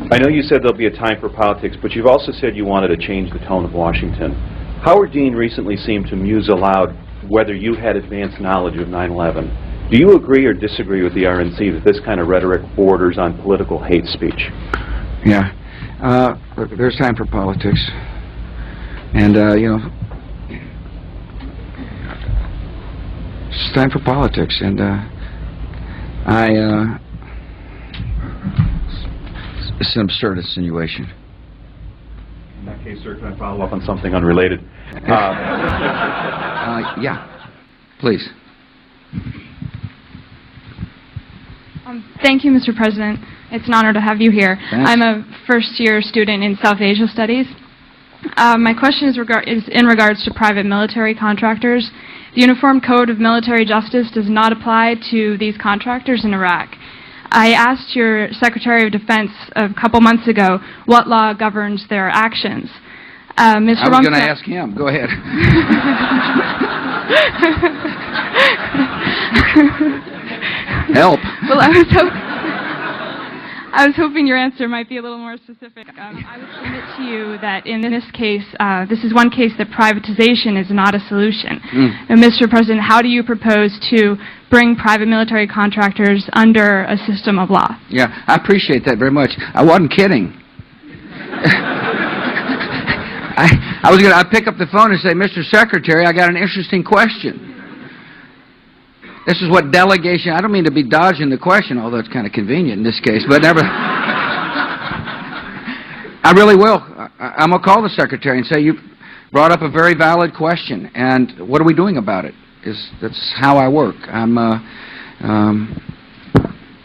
I know you said there'll be a time for politics, but you've also said you wanted to change the tone of Washington. Howard Dean recently seemed to muse aloud whether you had advanced knowledge of 9/11. Do you agree or disagree with the RNC that this kind of rhetoric borders on political hate speech? Yeah. There's time for politics. And, you know, it's time for politics. And it's an absurd insinuation. In that case, sir, can I follow up on something unrelated? Yeah, please. Thank you, Mr. President. It's an honor to have you here. Thanks. I'm a first-year student in South Asia Studies. My question is in regards to private military contractors. The Uniform Code of Military Justice does not apply to these contractors in Iraq. I asked your Secretary of Defense a couple months ago what law governs their actions. Mr. I was going to ask him. Go ahead. Help. Well, I was hoping your answer might be a little more specific. I would submit to you that in this case, this is one case that privatization is not a solution. And Mr. President, how do you propose to bring private military contractors under a system of law? Yeah, I appreciate that very much. I wasn't kidding. I'd pick up the phone and say, Mr. Secretary, I got an interesting question. This is what delegation, I don't mean to be dodging the question, although it's kind of convenient in this case, but never. I really will. I'm going to call the Secretary and say, you brought up a very valid question, and what are we doing about it? That's how I work.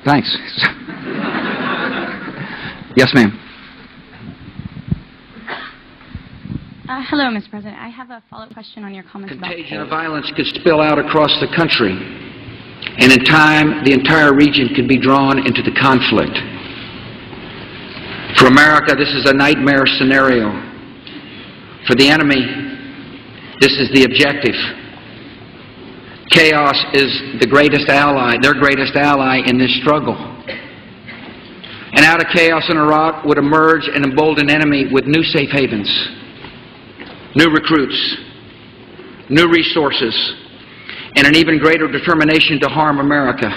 Thanks. Yes, ma'am. Hello, Mr. President. I have a follow-up question on your comments about contagion of violence could spill out across the country, and in time, the entire region could be drawn into the conflict. For America, this is a nightmare scenario. For the enemy, this is the objective. Chaos is the greatest ally, their greatest ally in this struggle. And out of chaos in Iraq would emerge an emboldened enemy with new safe havens, new recruits, new resources, and an even greater determination to harm America.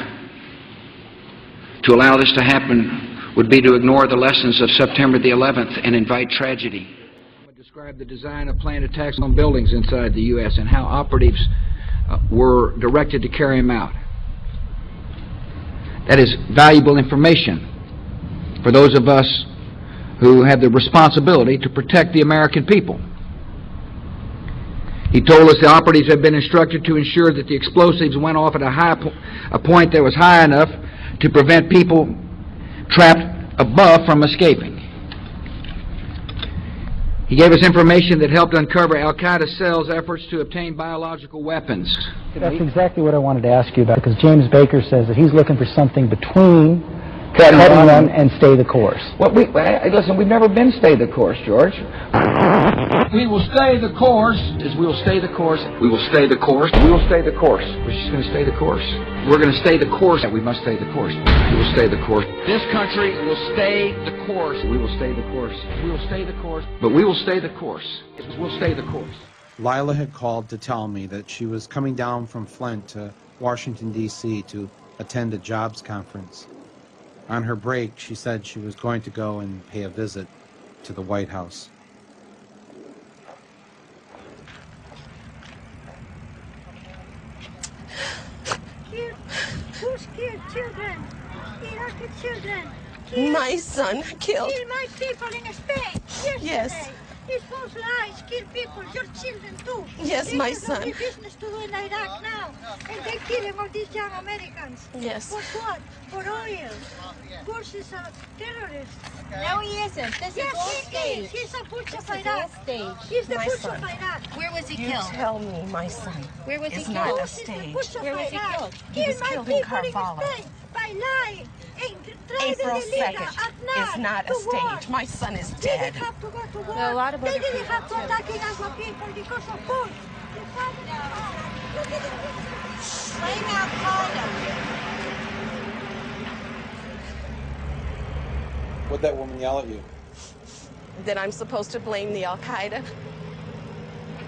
To allow this to happen would be to ignore the lessons of September the 11th and invite tragedy. I would describe the design of planned attacks on buildings inside the U.S. and how operatives were directed to carry them out. That is valuable information for those of us who have the responsibility to protect the American people. He told us the operatives had been instructed to ensure that the explosives went off at a point that was high enough to prevent people trapped above from escaping. He gave us information that helped uncover Al-Qaeda cells' efforts to obtain biological weapons. That's exactly what I wanted to ask you about, because James Baker says that he's looking for something between cutting run and stay the course. Well, listen, we've never been stay the course, George. We will stay the course. We will stay the course. We will stay the course. We will stay the course. We're just going to stay the course. We're going to stay the course. We must stay the course. We will stay the course. This country will stay the course. We will stay the course. We will stay the course. But we will stay the course. We'll stay the course. Lila had called to tell me that she was coming down from Flint to Washington, D.C. to attend a jobs conference. On her break, she said she was going to go and pay a visit to the White House. Who's killed children? Iraqi children. My son killed. Kill my people in Spain. Yes. It's false lies. Kill people. Your children too. Yes, my son. There's business to do in Iraq now, and they killing all these young Americans. Yes. For what? For oil. Bush is a terrorist. No, he isn't. This is all Yes, stage. he is. He's a Bush of This is all Iraq. stage. He's the My Bush son. of Iraq. Where was he You killed? tell me, my son. Where was he It's killed? not a Bush is the stage. Bush of Where was he Iraq. killed? He Kill was my killed in people Karbala. Spain by lying. April 2nd is not a stage. My son is They dead. didn't have to go to war. There are a lot of they other didn't people, have to too. attack our people because of Bush. Blame Al-Qaeda. What'd that woman yell at you? That I'm supposed to blame the Al-Qaeda.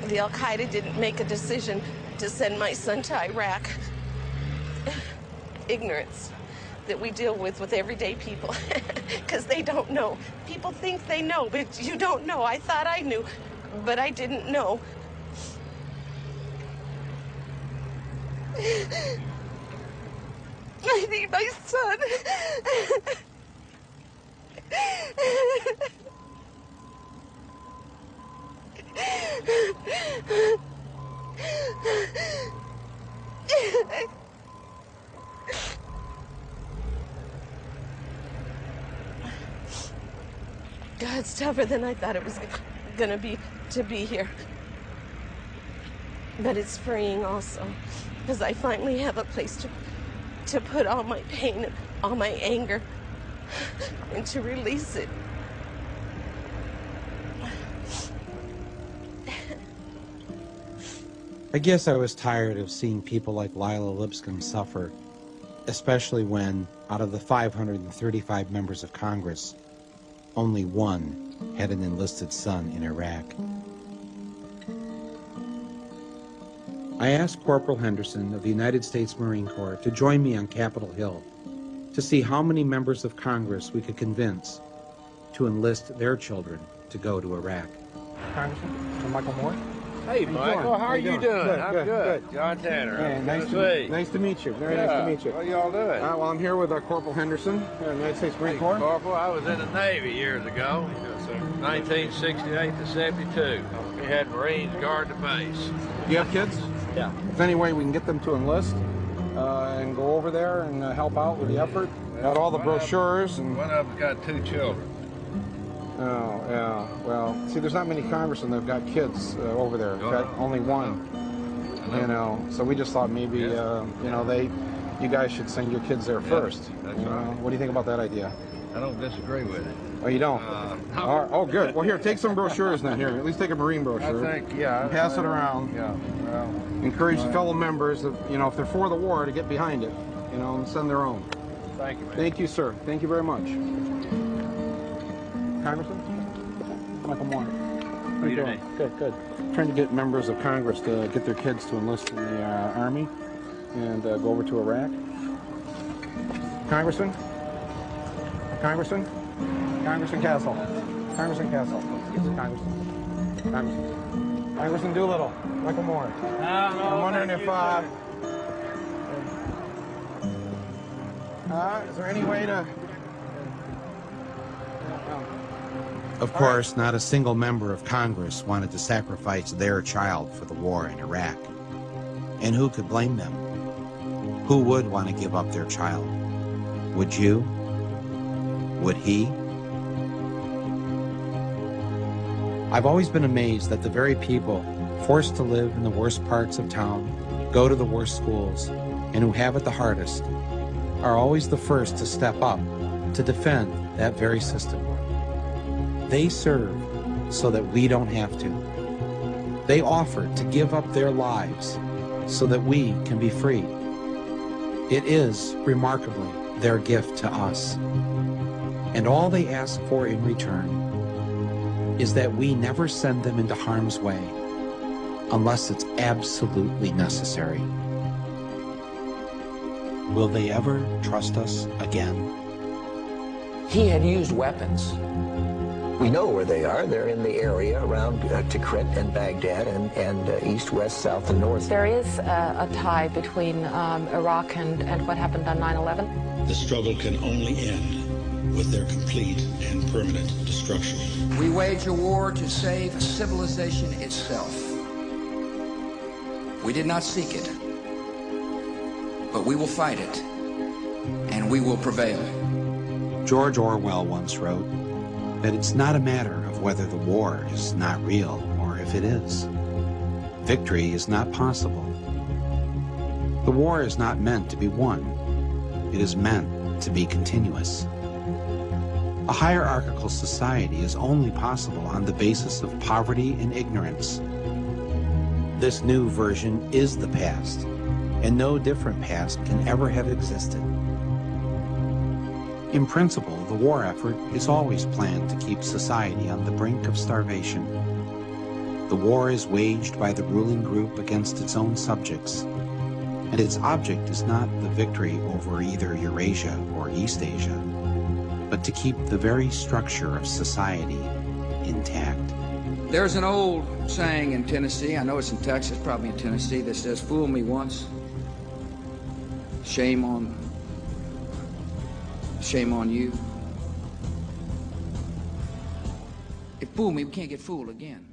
The Al-Qaeda didn't make a decision to send my son to Iraq. Ignorance that we deal with everyday people, because they don't know. People think they know, but you don't know. I thought I knew, but I didn't know. I need my son. God's tougher than I thought it was gonna be to be here. But it's freeing also, because I finally have a place to put all my pain and all my anger and to release it. I guess I was tired of seeing people like Lila Lipscomb suffer, especially when, out of the 535 members of Congress, only one had an enlisted son in Iraq. I asked Corporal Henderson of the United States Marine Corps to join me on Capitol Hill to see how many members of Congress we could convince to enlist their children to go to Iraq. Congressman, Mr. Michael Moore. Hey, Michael, how are you doing? Good, I'm good, good. good. John Tanner. Yeah, I'm nice to meet you. Very nice to meet you. What y'all doing? Well, I'm here with Corporal Henderson, United States Marine Corps. Corporal, I was in the Navy years ago, 1968 to 72. We had Marines guard the base. Do you have kids? Yeah. If any way we can get them to enlist and go over there and help out with the effort. Got all the brochures. And One of them's got 2 children. Oh, yeah. Well, see, there's not many congressmen that have got kids over there. Got only one. You know, so we just thought maybe, you know, you guys should send your kids there first. That's right. What do you think about that idea? I don't disagree with it. Oh, you don't? No. All right. Oh, good. Well, here, take some brochures then. Here, at least take a Marine brochure. I think, yeah. And pass it around. Yeah. Well, Encourage fellow members, you know, if they're for the war, to get behind it, you know, and send their own. thank you, man. Thank you, sir. Thank you very much. Congressman? Michael Moore. How you doing? Good, good. Trying to get members of Congress to get their kids to enlist in the Army and go over to Iraq. Congressman? Congressman? Congressman Castle. Congressman Castle. Congressman. Congressman. Congressman Doolittle. Michael Moore. I'm wondering if, is there any way to... Of course, not a single member of Congress wanted to sacrifice their child for the war in Iraq. And who could blame them? Who would want to give up their child? Would you? Would he? I've always been amazed that the very people forced to live in the worst parts of town, go to the worst schools, and who have it the hardest, are always the first to step up to defend that very system. They serve so that we don't have to. They offer to give up their lives so that we can be free. It is, remarkably, their gift to us. And all they ask for in return is that we never send them into harm's way unless it's absolutely necessary. Will they ever trust us again? He had used weapons. We know where they are. They're in the area around Tikrit and Baghdad and east, west, south, and north. There is a tie between Iraq and what happened on 9/11. The struggle can only end with their complete and permanent destruction. We wage a war to save civilization itself. We did not seek it, but we will fight it, and we will prevail. George Orwell once wrote that it's not a matter of whether the war is not real or if it is. Victory is not possible. The war is not meant to be won. It is meant to be continuous. A hierarchical society is only possible on the basis of poverty and ignorance. This new version is the past, and no different past can ever have existed. In principle, the war effort is always planned to keep society on the brink of starvation. The war is waged by the ruling group against its own subjects, and its object is not the victory over either Eurasia or East Asia, but to keep the very structure of society intact. There's an old saying in Tennessee, I know it's in Texas, probably in Tennessee, that says, "Fool me once, shame on you." If fool me, we can't get fooled again.